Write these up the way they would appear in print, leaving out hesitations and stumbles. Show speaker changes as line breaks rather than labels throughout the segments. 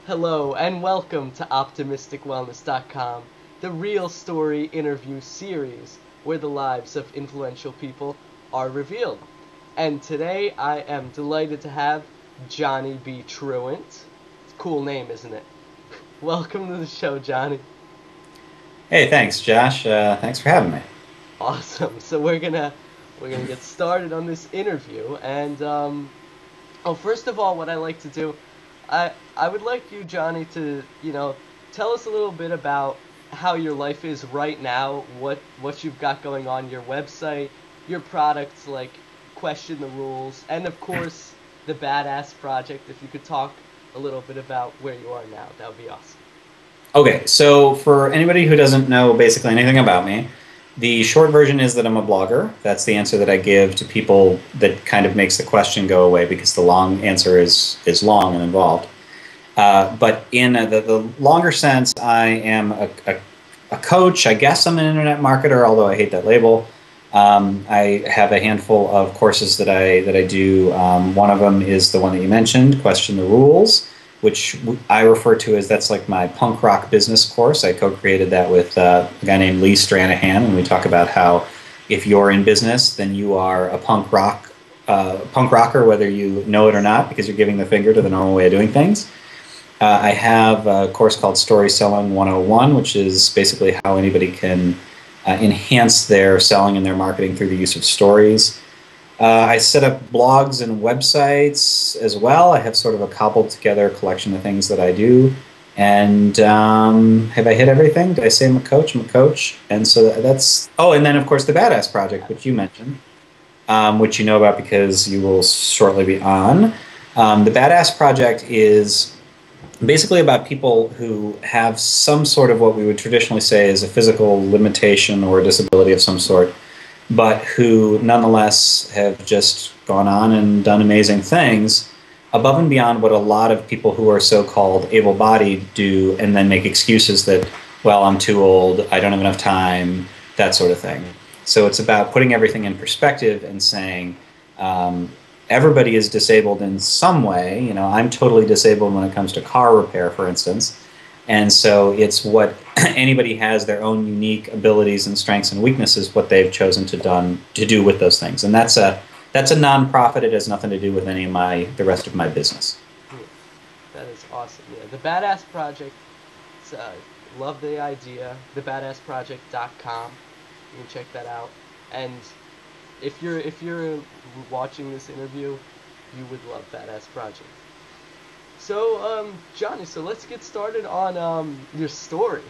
Hello and welcome to OptimisticWellness.com, the real story interview series where the lives of influential people are revealed. And today I am delighted to have Johnny B. Truant. It's a cool name, isn't it? Welcome to the show, Johnny.
Hey, thanks, Josh. Thanks for having me.
Awesome. So we're gonna get started on this interview, and first of all, what I like to do, I would like you, Johnny, to tell us a little bit about how your life is right now, what you've got going on, your website, your products like Question the Rules, and of course the Badass Project. If you could talk a little bit about where you are now, that would be awesome.
Okay, so for anybody who doesn't know basically anything about me, the short version is that I'm a blogger. That's the answer that I give to people that kind of makes the question go away because the long answer is long and involved. But in the longer sense, I am a coach. I guess I'm an internet marketer, although I hate that label. I have a handful of courses that I do. One of them is the one that you mentioned, Question the Rules, which I refer to as that's like my punk rock business course. I co-created that with a guy named Lee Stranahan, and we talk about how if you're in business, then you are a punk rocker, whether you know it or not, because you're giving the finger to the normal way of doing things. I have a course called Story Selling 101, which is basically how anybody can enhance their selling and their marketing through the use of stories. I set up blogs and websites as well. I have sort of a cobbled together collection of things that I do. And have I hit everything? Did I say I'm a coach? I'm a coach. And so that's, oh, and then of course the Badass Project, which you mentioned, which you know about because you will shortly be on. The Badass Project is basically about people who have some sort of what we would traditionally say is a physical limitation or a disability of some sort, but who nonetheless have just gone on and done amazing things above and beyond what a lot of people who are so-called able-bodied do and then make excuses that, well, I'm too old, I don't have enough time, that sort of thing. So it's about putting everything in perspective and saying, um, everybody is disabled in some way. You know, I'm totally disabled when it comes to car repair, for instance. And so it's what anybody has their own unique abilities and strengths and weaknesses, what they've chosen to do with those things. And that's a nonprofit. It has nothing to do with any of the rest of my business.
Yeah, that is awesome. Yeah, the Badass Project. Love the idea. TheBadassProject.com. You can check that out. And if you're watching this interview, you would love Badass Project. So, Johnny, so let's get started on your story.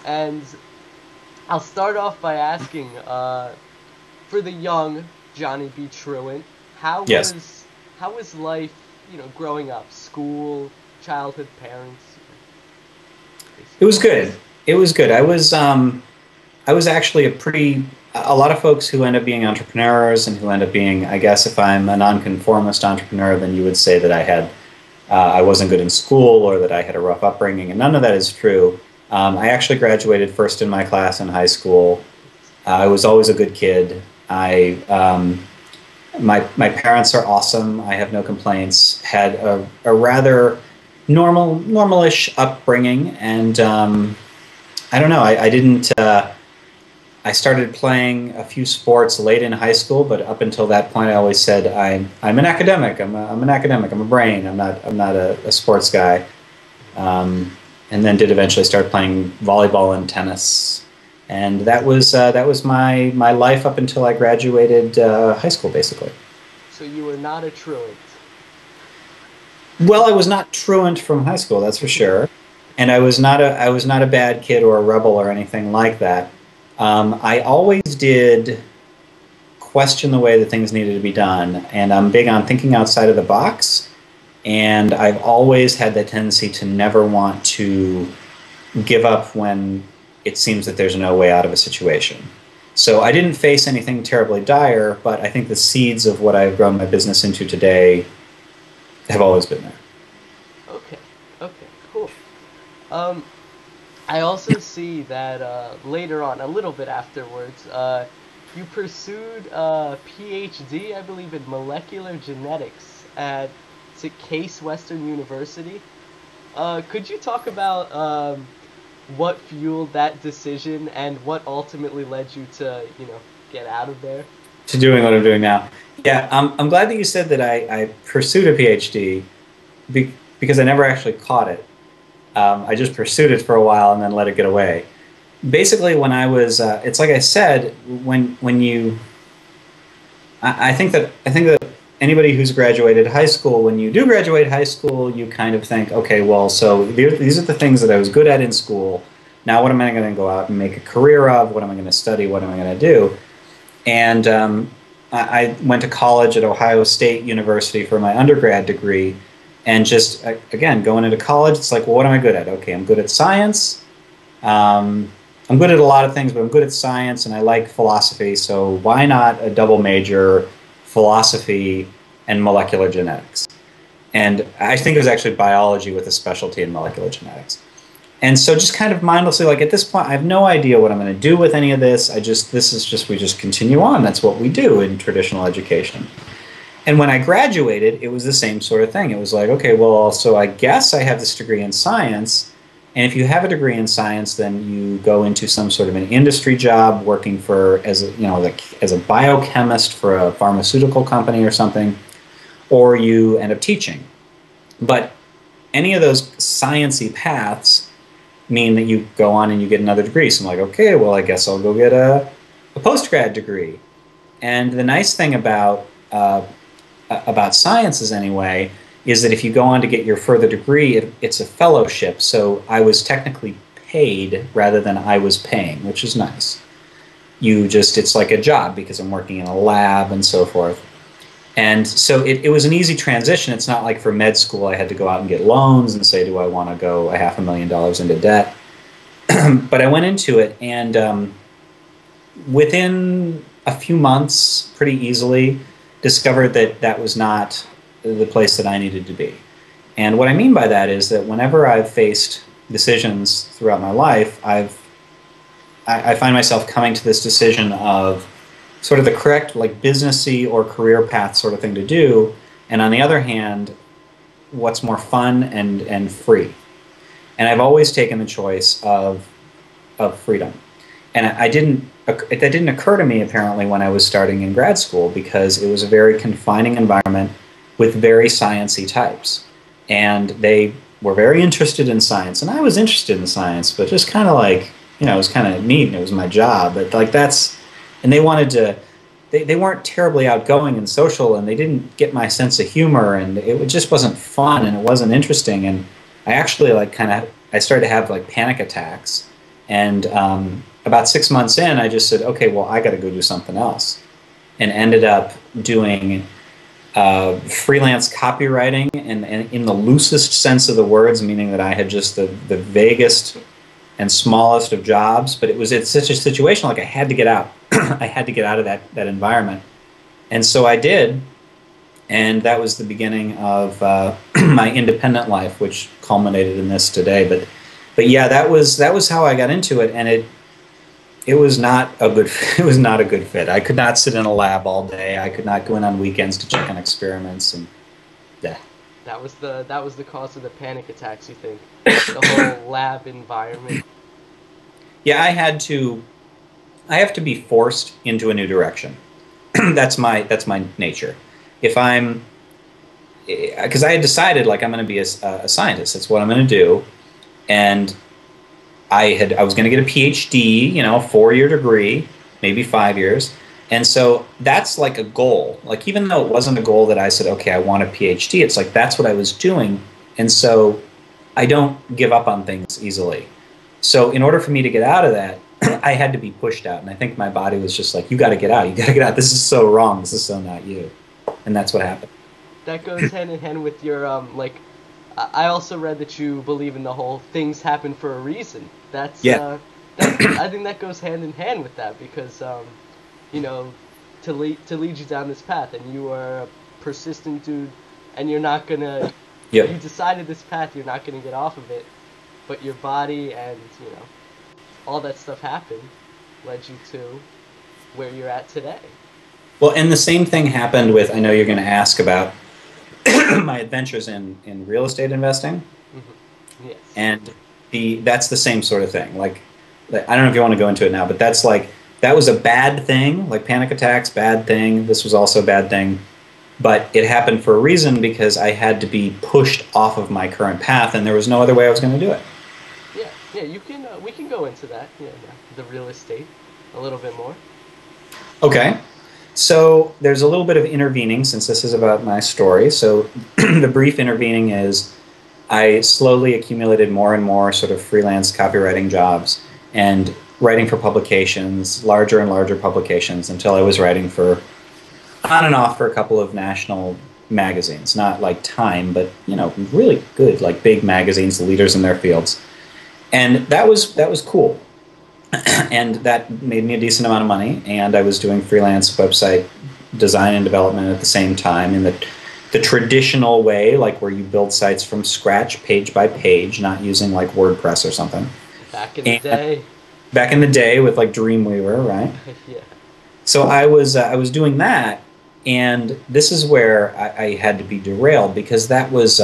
And I'll start off by asking, for the young Johnny B. Truant, how
Yes,
was how was life, growing up, school, childhood, parents,
it
basic
was good.
needs?
It was good. I was actually a lot of folks who end up being entrepreneurs and who end up being, I guess, if I'm a nonconformist entrepreneur, then you would say that I wasn't good in school or that I had a rough upbringing, and none of that is true. I actually graduated first in my class in high school. I was always a good kid. My parents are awesome. I have no complaints. Had a rather normalish upbringing, and I don't know. I didn't. I started playing a few sports late in high school, but up until that point, I always said I'm an academic. I'm an academic. I'm a brain. I'm not a sports guy. And then did eventually start playing volleyball and tennis, and that was my life up until I graduated high school, basically.
So you were not a truant.
Well, I was not truant from high school, that's for sure, and I was not a bad kid or a rebel or anything like that. I always did question the way that things needed to be done, and I'm big on thinking outside of the box. And I've always had that tendency to never want to give up when it seems that there's no way out of a situation. So I didn't face anything terribly dire, but I think the seeds of what I've grown my business into today have always been there.
Okay, okay, cool. Um, I also see that later on, a little bit afterwards, you pursued a PhD, I believe, in molecular genetics at is it Case Western University. Could you talk about what fueled that decision and what ultimately led you to, get out of there?
To doing what I'm doing now. Yeah, I'm glad that you said that I pursued a PhD because I never actually caught it. I just pursued it for a while and then let it get away. Basically, when I was, it's like I said, when you, I think that anybody who's graduated high school, when you do graduate high school, you kind of think, okay, well, so these are the things that I was good at in school. Now, what am I going to go out and make a career of? What am I going to study? What am I going to do? And I went to college at Ohio State University for my undergrad degree. And just, again, going into college, it's like, well, what am I good at? Okay, I'm good at science. Um, I'm good at a lot of things, but I'm good at science and I like philosophy. So why not a double major, philosophy and molecular genetics? And I think it was actually biology with a specialty in molecular genetics. And so just kind of mindlessly, like at this point, I have no idea what I'm going to do with any of this. We just continue on. That's what we do in traditional education. And when I graduated, it was the same sort of thing. It was like, okay, well, so I guess I have this degree in science. And if you have a degree in science, then you go into some sort of an industry job working for, as a, like as a biochemist for a pharmaceutical company or something, or you end up teaching. But any of those sciencey paths mean that you go on and you get another degree. So I'm like, okay, well, I guess I'll go get a postgrad degree. And the nice thing about sciences anyway is that if you go on to get your further degree, it's a fellowship. So I was technically paid rather than I was paying, which is nice. It's like a job because I'm working in a lab and so forth. And so it was an easy transition. It's not like for med school I had to go out and get loans and say, do I want to go $500,000 into debt? But I went into it, and within a few months, pretty easily, discovered that that was not the place that I needed to be. And what I mean by that is that whenever I've faced decisions throughout my life, I find myself coming to this decision of sort of the correct, like, businessy or career path sort of thing to do, and on the other hand, what's more fun and free. And I've always taken the choice of freedom. And that didn't occur to me apparently when I was starting in grad school, because it was a very confining environment with very sciencey types, and they were very interested in science, and I was interested in science, but just kind of like, it was kind of neat and it was my job, but like and they wanted to. They weren't terribly outgoing and social, and they didn't get my sense of humor, and it just wasn't fun and it wasn't interesting. And I actually I started to have like panic attacks, and about 6 months in, I just said, okay, well, I got to go do something else, and ended up doing freelance copywriting, and in the loosest sense of the words, meaning that I had just the vaguest and smallest of jobs, but it's such a situation, like I had to get out. I had to get out of that environment. And so I did, and that was the beginning of my independent life, which culminated in this today. But yeah, that was how I got into it, and it was not a good it was not a good fit. I could not sit in a lab all day. I could not go in on weekends to check on experiments, and yeah.
That was the cause of the panic attacks, you think? The whole lab environment.
Yeah, I have to be forced into a new direction. That's my nature. If I'm Because I had decided, like, I'm going to be a scientist. That's what I'm going to do. And I was going to get a PhD, 4-year degree, maybe 5 years. And so that's like a goal. Like, even though it wasn't a goal that I said, okay, I want a PhD, it's like that's what I was doing. And so I don't give up on things easily. So in order for me to get out of that, I had to be pushed out. And I think my body was just like, you got to get out. You got to get out. This is so wrong. This is so not you. And that's what happened.
That goes hand in hand with your I also read that you believe in the whole things happen for a reason.
Yeah.
I think that goes hand in hand with that, because to lead you down this path, and you are a persistent dude, and you're not gonna.
Yep.
You decided this path, you're not gonna get off of it, but your body and all that stuff happened, led you to where you're at today.
Well, and the same thing happened with, I know you're going to ask about my adventures in real estate investing.
Mm-hmm. Yes.
And that's the same sort of thing. Like, I don't know if you want to go into it now, but that's like, that was a bad thing. Like panic attacks, bad thing. This was also a bad thing. But it happened for a reason because I had to be pushed off of my current path, and there was no other way I was going to do it.
Yeah, yeah, you can. We can go into that. Yeah, yeah, the real estate a little bit more.
Okay. So there's a little bit of intervening since this is about my story. So the brief intervening is I slowly accumulated more and more sort of freelance copywriting jobs and writing for publications, larger and larger publications, until I was writing for on and off for a couple of national magazines, not like Time, but really good, like big magazines, the leaders in their fields. And that was cool. And that made me a decent amount of money. And I was doing freelance website design and development at the same time in the traditional way, like where you build sites from scratch, page by page, not using like WordPress or something.
Back in the
And
day.
back in the day with like Dreamweaver, right?
Yeah.
So I was doing that, and this is where I had to be derailed because that was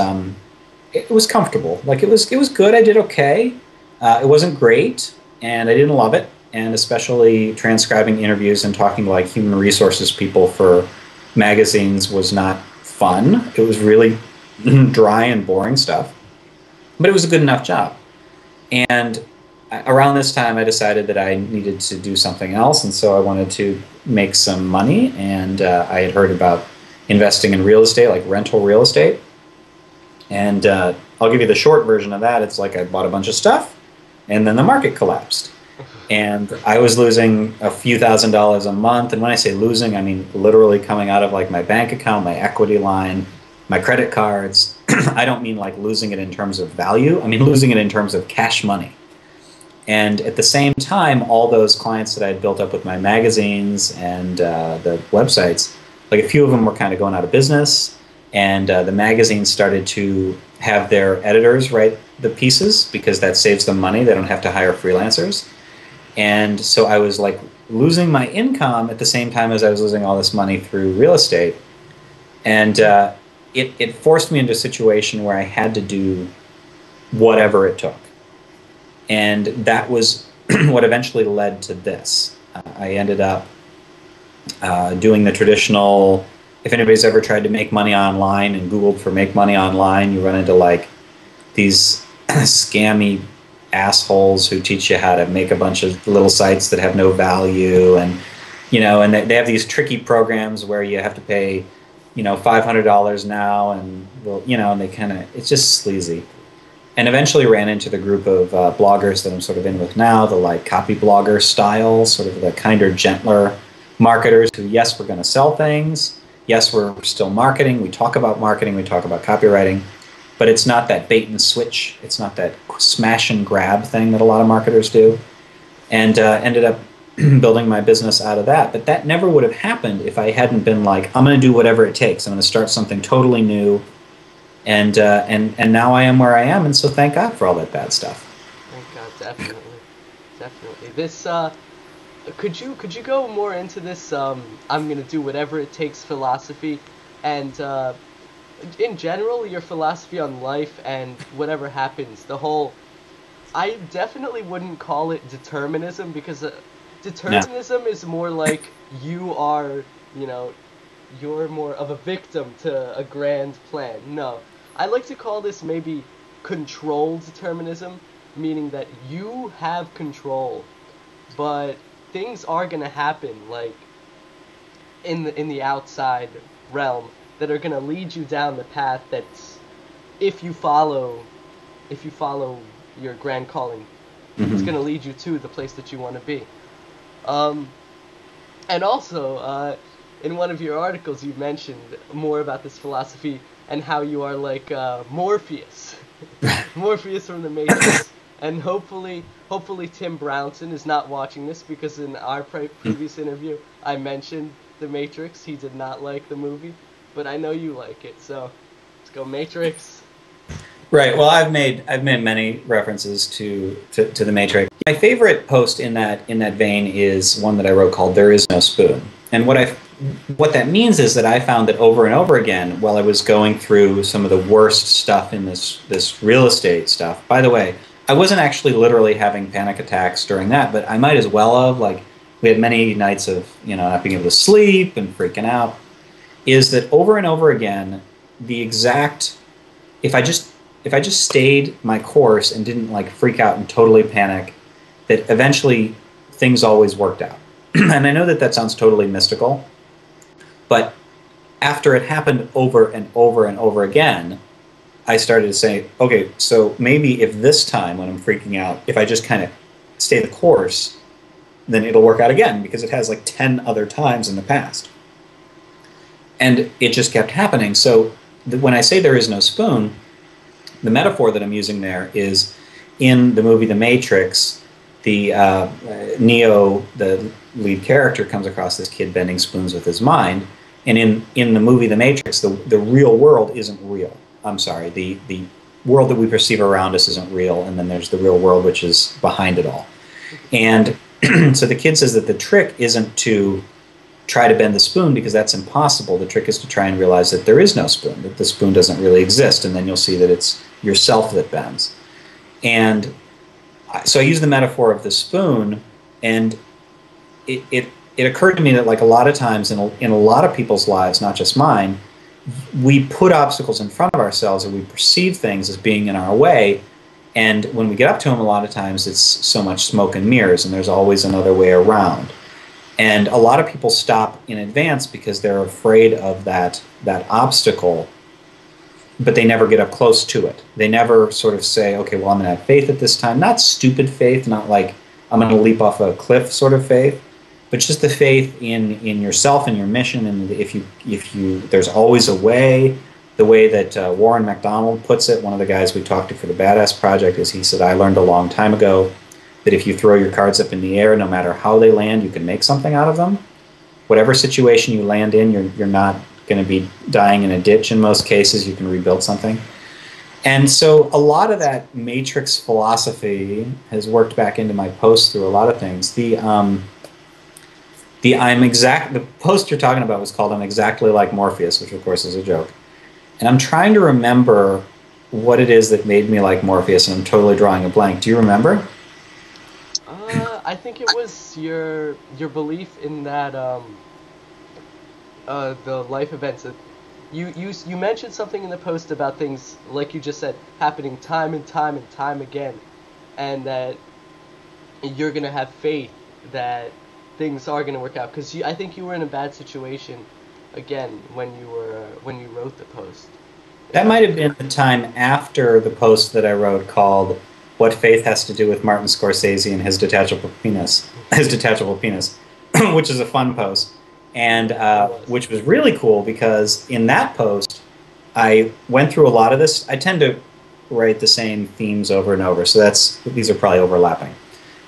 it was comfortable. Like it was good. I did okay. It wasn't great, and I didn't love it. And especially transcribing interviews and talking to like human resources people for magazines was not fun. It was really dry and boring stuff, but it was a good enough job. And around this time, I decided that I needed to do something else, and so I wanted to make some money. And I had heard about investing in real estate, like rental real estate. And I'll give you the short version of that. It's like I bought a bunch of stuff, and then the market collapsed. And I was losing a few $1,000s a month. And when I say losing, I mean literally coming out of like my bank account, my equity line, my credit cards. I don't mean like losing it in terms of value. I mean losing it in terms of cash money. And at the same time, all those clients that I had built up with my magazines and the websites, like a few of them were kind of going out of business. And the magazines started to have their editors write the pieces because that saves them money. They don't have to hire freelancers. And so I was like losing my income at the same time as I was losing all this money through real estate. And it forced me into a situation where I had to do whatever it took. And that was what eventually led to this. I ended up doing the traditional, if anybody's ever tried to make money online and Googled for make money online, you run into like these scammy assholes who teach you how to make a bunch of little sites that have no value. And, and they have these tricky programs where you have to pay, $500 now. And, and they kind of, it's just sleazy. And eventually ran into the group of bloggers that I'm sort of in with now, the like copy blogger style, sort of the kinder, gentler marketers who, yes, we're going to sell things. Yes, we're still marketing. We talk about marketing. We talk about copywriting. But it's not that bait and switch. It's not that smash and grab thing that a lot of marketers do. And ended up building my business out of that. But that never would have happened if I hadn't been like, I'm going to do whatever it takes. I'm going to start something totally new. And now I am where I am, and so thank God for all that bad stuff.
Thank God, definitely, definitely. This could you go more into this? I'm gonna do whatever it takes philosophy, and in general, your philosophy on life and whatever happens. The whole, I definitely wouldn't call it determinism because determinism is more like you are, you're more of a victim to a grand plan. No. I like to call this maybe controlled determinism, meaning that you have control, but things are gonna happen like in the outside realm that are gonna lead you down the path that's if you follow your grand calling, it's gonna lead you to the place that you want to be. And also, in one of your articles, you mentioned more about this philosophy and how you are like Morpheus, Morpheus from the Matrix. And hopefully Tim Brownson is not watching this because in our previous interview, I mentioned the Matrix. He did not like the movie, but I know you like it, so let's go Matrix.
Right. Well, I've made many references to the Matrix. My favorite post in that vein is one that I wrote called "There Is No Spoon." And what I what that means is that I found that over and over again, while I was going through some of the worst stuff in this real estate stuff. By the way, I wasn't actually literally having panic attacks during that, but I might as well have. Like, we had many nights of not being able to sleep and freaking out. Is that over and over again the exact if I just stayed my course and didn't like freak out and totally panic, that eventually things always worked out. And I know that that sounds totally mystical, but after it happened over and over and over again, I started to say, okay, so maybe if this time when I'm freaking out, if I just kind of stay the course, then it'll work out again because it has like 10 other times in the past. And it just kept happening. So when I say there is no spoon, the metaphor that I'm using there is in the movie The Matrix, the Neo, the lead character, comes across this kid bending spoons with his mind. And in the movie The Matrix, the real world isn't real. I'm sorry, the world that we perceive around us isn't real, and then there's the real world, which is behind it all. And so the kid says that the trick isn't to try to bend the spoon because that's impossible. The trick is to try and realize that there is no spoon, that the spoon doesn't really exist, and then you'll see that it's yourself that bends. And so I use the metaphor of the spoon, and it occurred to me that like a lot of times in a lot of people's lives, not just mine, we put obstacles in front of ourselves and we perceive things as being in our way. And when we get up to them, a lot of times it's so much smoke and mirrors, and there's always another way around. And a lot of people stop in advance because they're afraid of that obstacle, but they never get up close to it. They never sort of say, okay, well, I'm going to have faith at this time. Not stupid faith, not like I'm going to leap off a cliff sort of faith, but just the faith in yourself and your mission. And if you there's always a way. The way that Warren MacDonald puts it, one of the guys we talked to for the Badass Project, is he said, I learned a long time ago that if you throw your cards up in the air, no matter how they land, you can make something out of them. Whatever situation you land in, you're not going to be dying in a ditch in most cases. You can rebuild something. And so a lot of that matrix philosophy has worked back into my posts through a lot of things. The post you're talking about was called I'm Exactly Like Morpheus, which of course is a joke. And I'm trying to remember what it is that made me like Morpheus, and I'm totally drawing a blank. Do you remember?
I think it was your belief in that the life events that you mentioned something in the post about things like you just said happening time and time and time again, and that you're gonna have faith that things are gonna work out because I think you were in a bad situation again when you wrote the post.
That might have been the time after the post that I wrote called "What Faith Has to Do with Martin Scorsese and His Detachable Penis," which is a fun post, and which was really cool because in that post I went through a lot of this. I tend to write the same themes over and over, so these are probably overlapping.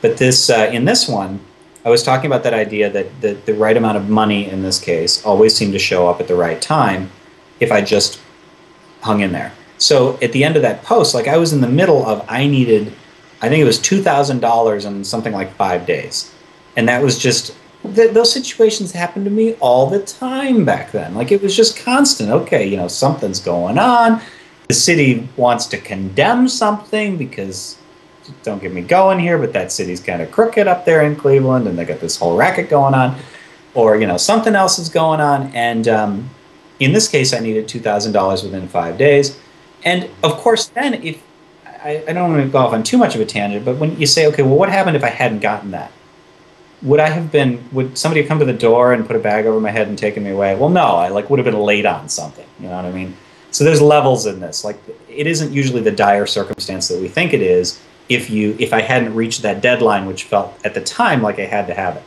But this in this one, I was talking about that idea that the right amount of money in this case always seemed to show up at the right time if I just hung in there. So at the end of that post, like I was in the middle of, I think it was $2,000 in something like 5 days. And that was just, those situations happened to me all the time back then. Like it was just constant. Okay, something's going on. The city wants to condemn something because, don't get me going here, but that city's kind of crooked up there in Cleveland and they got this whole racket going on. Or, something else is going on. And in this case, I needed $2,000 within 5 days. And of course, then if I don't want to go off on too much of a tangent, but when you say, okay, well, what happened if I hadn't gotten that? Would somebody come to the door and put a bag over my head and taken me away? Well, no, I would have been late on something. You know what I mean? So there's levels in this. Like it isn't usually the dire circumstance that we think it is. If I hadn't reached that deadline, which felt at the time like I had to have it.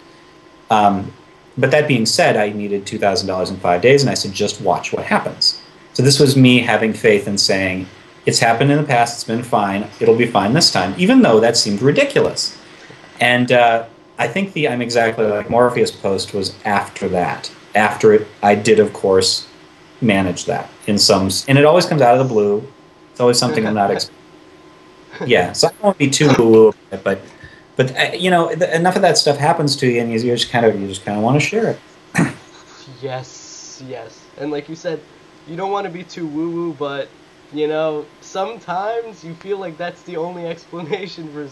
But that being said, I needed $2,000 in 5 days, and I said, just watch what happens. So this was me having faith and saying, it's happened in the past, it's been fine, it'll be fine this time, even though that seemed ridiculous. And I think the I'm Exactly Like Morpheus post was after that. After it, I did, of course, manage that in some, and it always comes out of the blue. It's always something I'm not expecting. Yeah, so I don't want to be too woo-woo about it, but enough of that stuff happens to you, and you just kind of want to share it.
Yes, yes. And like you said, you don't want to be too woo-woo, but sometimes you feel like that's the only explanation for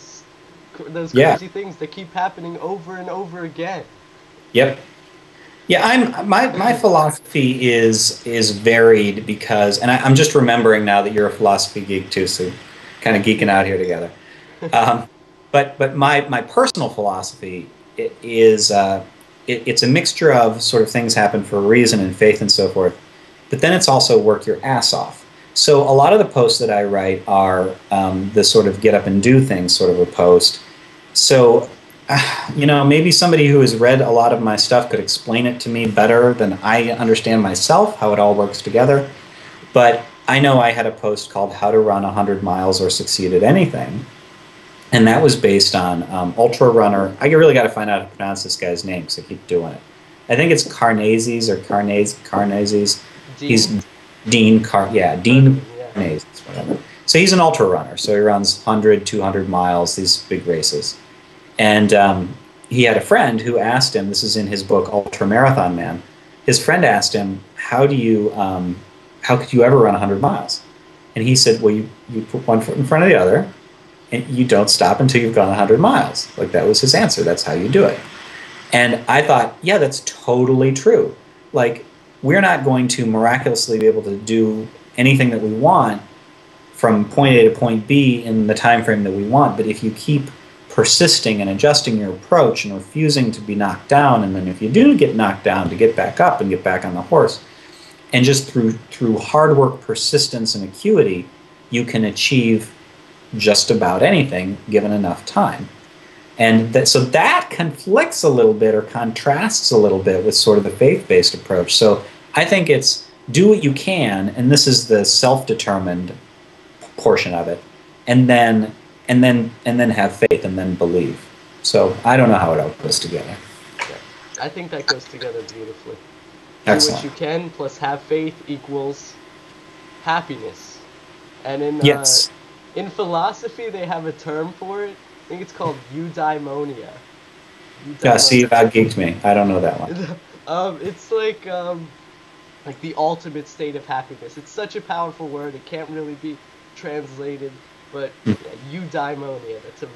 those
Yeah.
crazy things that keep happening over and over again.
Yep. Yeah, my philosophy is varied because, and I'm just remembering now that you're a philosophy geek too, so kind of geeking out here together. Um, but my personal philosophy is it's a mixture of sort of things happen for a reason and faith and so forth, but then it's also work your ass off. So a lot of the posts that I write are the sort of get up and do things sort of a post. So maybe somebody who has read a lot of my stuff could explain it to me better than I understand myself, how it all works together. But I know I had a post called How to Run 100 Miles or Succeed at Anything. And that was based on ultra runner. I really got to find out how to pronounce this guy's name because I keep doing it. I think it's Carnazes or Carnazes.
Dean?
He's Dean
Heard of
Dean
him, yeah.
Carnazes, whatever. So he's an ultra runner. So he runs 100, 200 miles, these big races. And he had a friend who asked him, this is in his book, Ultra Marathon Man. His friend asked him, how could you ever run 100 miles? And he said, well, you put one foot in front of the other, and you don't stop until you've gone 100 miles. Like, that was his answer. That's how you do it. And I thought, yeah, that's totally true. Like, we're not going to miraculously be able to do anything that we want from point A to point B in the time frame that we want. But if you keep persisting and adjusting your approach and refusing to be knocked down, and then if you do get knocked down, to get back up and get back on the horse, and just through hard work, persistence, and acuity, you can achieve just about anything given enough time. And so that conflicts a little bit or contrasts a little bit with sort of the faith-based approach. So I think it's do what you can, and this is the self-determined portion of it, and then have faith and then believe. So I don't know how it all goes together.
Yeah. I think that goes together beautifully.
Excellent.
Do what you can plus have faith equals happiness. And
Yes.
in philosophy, they have a term for it. I think it's called eudaimonia.
Yeah, see, that geeked me. I don't know that one.
It's like the ultimate state of happiness. It's such a powerful word. It can't really be translated, but yeah, eudaimonia. It's a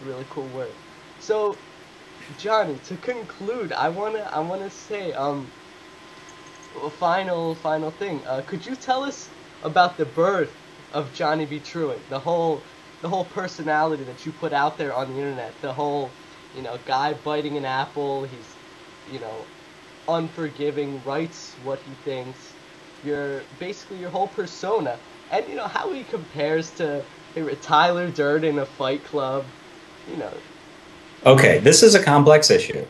really cool word. So, Johnny, to conclude, I wanna say a final thing. Could you tell us about the birth of Johnny B. Truant? The whole personality that you put out there on the internet. The whole, guy biting an apple. He's, unforgiving, writes what he thinks. Basically your whole persona, and how he compares to Tyler Durden of Fight Club.
Okay, this is a complex issue.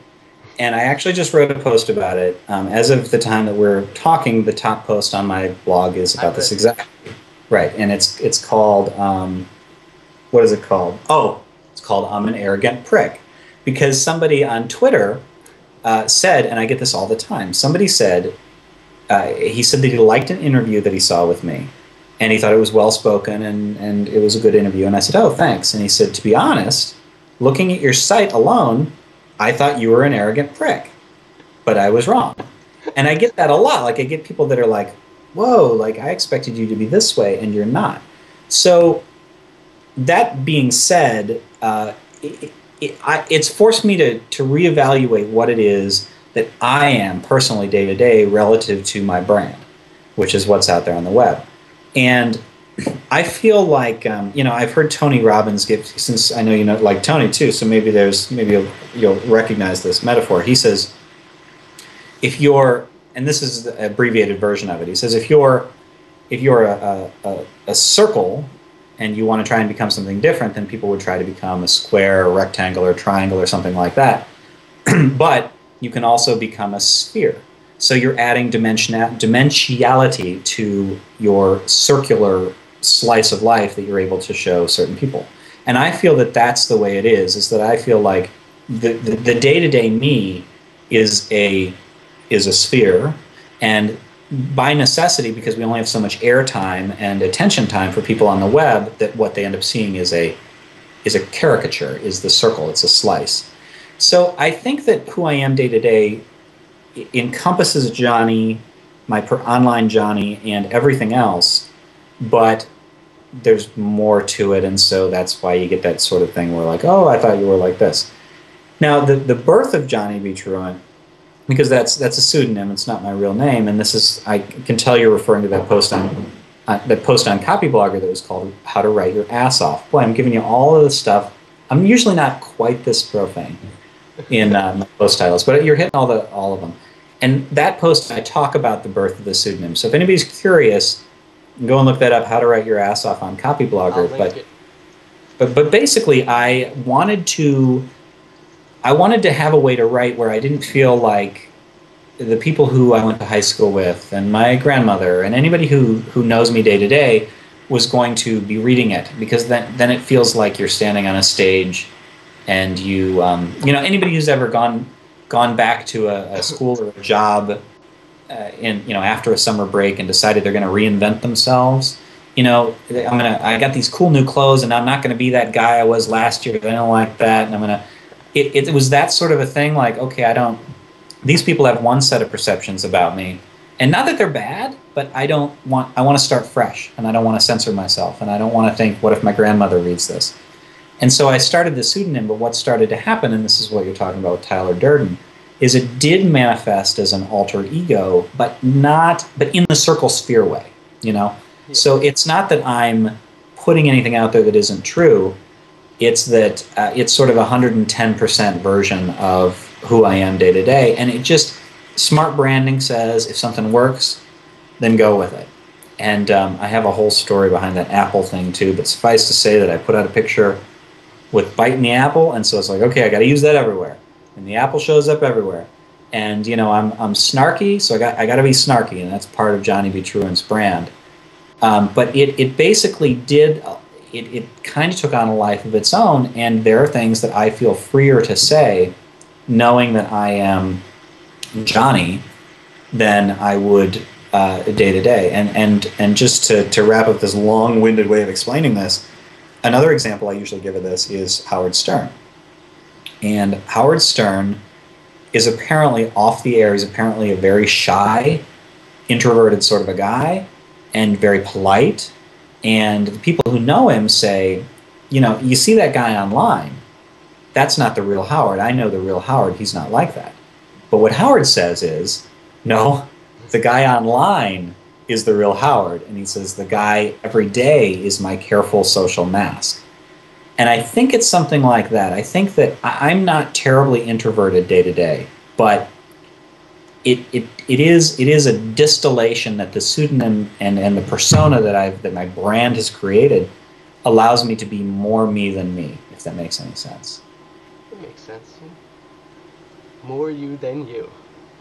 And I actually just wrote a post about it. As of the time that we're talking, the top post on my blog is about this exactly. Right, and it's called, what is it called? Oh, it's called I'm an Arrogant Prick. Because somebody on Twitter said, and I get this all the time, somebody said, he said that he liked an interview that he saw with me. And he thought it was well-spoken and it was a good interview. And I said, oh, thanks. And he said, to be honest, looking at your site alone, I thought you were an arrogant prick, but I was wrong. And I get that a lot. Like, I get people that are like, whoa, like, I expected you to be this way, and you're not. So that being said, it's forced me to reevaluate what it is that I am personally day to day relative to my brand, which is what's out there on the web. And I feel like, I've heard Tony Robbins give, since I know you like Tony too, so maybe you'll recognize this metaphor. He says, if you're, and this is the abbreviated version of it, he says, if you're a circle and you want to try and become something different, then people would try to become a square, a rectangle, or triangle, or something like that. But you can also become a sphere. So you're adding dimensionality to your circular slice of life that you're able to show certain people. And I feel that that's the way it is that I feel like the day-to-day me is a sphere, and by necessity, because we only have so much airtime and attention time for people on the web, that what they end up seeing is a caricature, is the circle, it's a slice. So I think that who I am day to day encompasses Johnny, my online Johnny, and everything else, but there's more to it, and so that's why you get that sort of thing where like, oh, I thought you were like this. Now, the birth of Johnny B. Truant, because that's a pseudonym, it's not my real name, and this is I can tell you're referring to that post on Copyblogger that was called "How to Write Your Ass Off." Boy, I'm giving you all of the stuff. I'm usually not quite this profane in my post titles, but you're hitting all of them. And that post, I talk about the birth of the pseudonym. So if anybody's curious, go and look that up. How to Write Your Ass Off on
I'll
Copyblogger.
link it.
But basically, I wanted to have a way to write where I didn't feel like the people who I went to high school with and my grandmother and anybody who knows me day to day was going to be reading it, because then it feels like you're standing on a stage and anybody who's ever gone back to a school or a job after a summer break and decided they're going to reinvent themselves. I got these cool new clothes and I'm not going to be that guy I was last year. I don't like that, and I'm going to. It was that sort of a thing. Like, okay, these people have one set of perceptions about me, and not that they're bad, but I want to start fresh, and I don't want to censor myself, and I don't want to think, what if my grandmother reads this? And so I started the pseudonym, but what started to happen, and this is what you're talking about with Tyler Durden, is it did manifest as an alter ego, but in the circle sphere way, Yeah. So it's not that I'm putting anything out there that isn't true. It's that it's sort of 110% version of who I am day to day. And it just, smart branding says if something works, then go with it. And I have a whole story behind that Apple thing too, but suffice to say that I put out a picture with biting the apple, and so it's like, okay, I got to use that everywhere. And the apple shows up everywhere. And, I'm snarky, so I got to be snarky, and that's part of Johnny B. Truant's brand. But it basically did... It kind of took on a life of its own, and there are things that I feel freer to say, knowing that I am Johnny, than I would day to day. And just to wrap up this long-winded way of explaining this, another example I usually give of this is Howard Stern. And Howard Stern is apparently off the air. He's apparently a very shy, introverted sort of a guy, and very polite. And the people who know him say, you see that guy online, that's not the real Howard. I know the real Howard. He's not like that. But what Howard says is, no, the guy online is the real Howard. And he says, the guy every day is my careful social mask. And I think it's something like that. I think that I'm not terribly introverted day to day, but it is a distillation that the pseudonym and the persona that my brand has created allows me to be more me than me, if that makes any sense.
It makes sense. More you than you.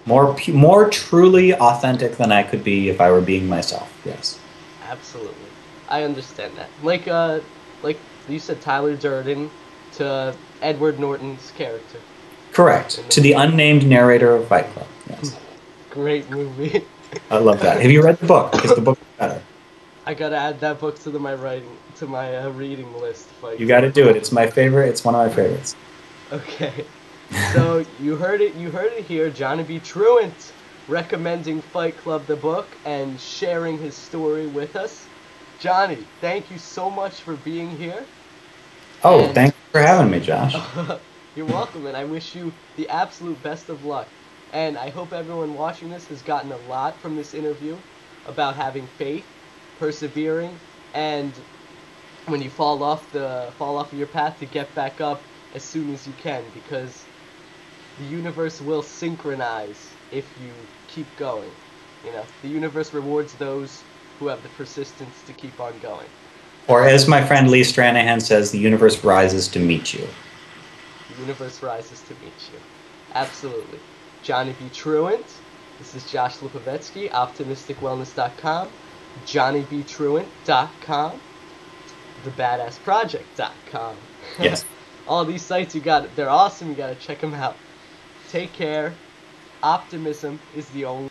More truly authentic than I could be if I were being myself. Yes.
Absolutely. I understand that. Like you said, Tyler Durden to Edward Norton's character.
Correct. To the unnamed narrator of Fight Club. Yes.
Great movie.
I love that. Have you read the book? Because the book is better.
I gotta add that book to my reading list.
You got to do it. It's my favorite. It's one of my favorites.
Okay. So you heard it here. Johnny B. Truant recommending Fight Club the book and sharing his story with us. Johnny, thank you so much for being here.
Oh, thanks for having me, Josh.
You're welcome, and I wish you the absolute best of luck. And I hope everyone watching this has gotten a lot from this interview about having faith, persevering, and when you fall off of your path, to get back up as soon as you can, because the universe will synchronize if you keep going. The universe rewards those who have the persistence to keep on going.
Or as my friend Lee Stranahan says, the universe rises to meet you.
The universe rises to meet you. Absolutely. Johnny B. Truant. This is Josh Lipovetsky, OptimisticWellness.com, JohnnyBTruant.com, TheBadassProject.com.
Yes.
All these sites, they're awesome. You got to check them out. Take care. Optimism is the only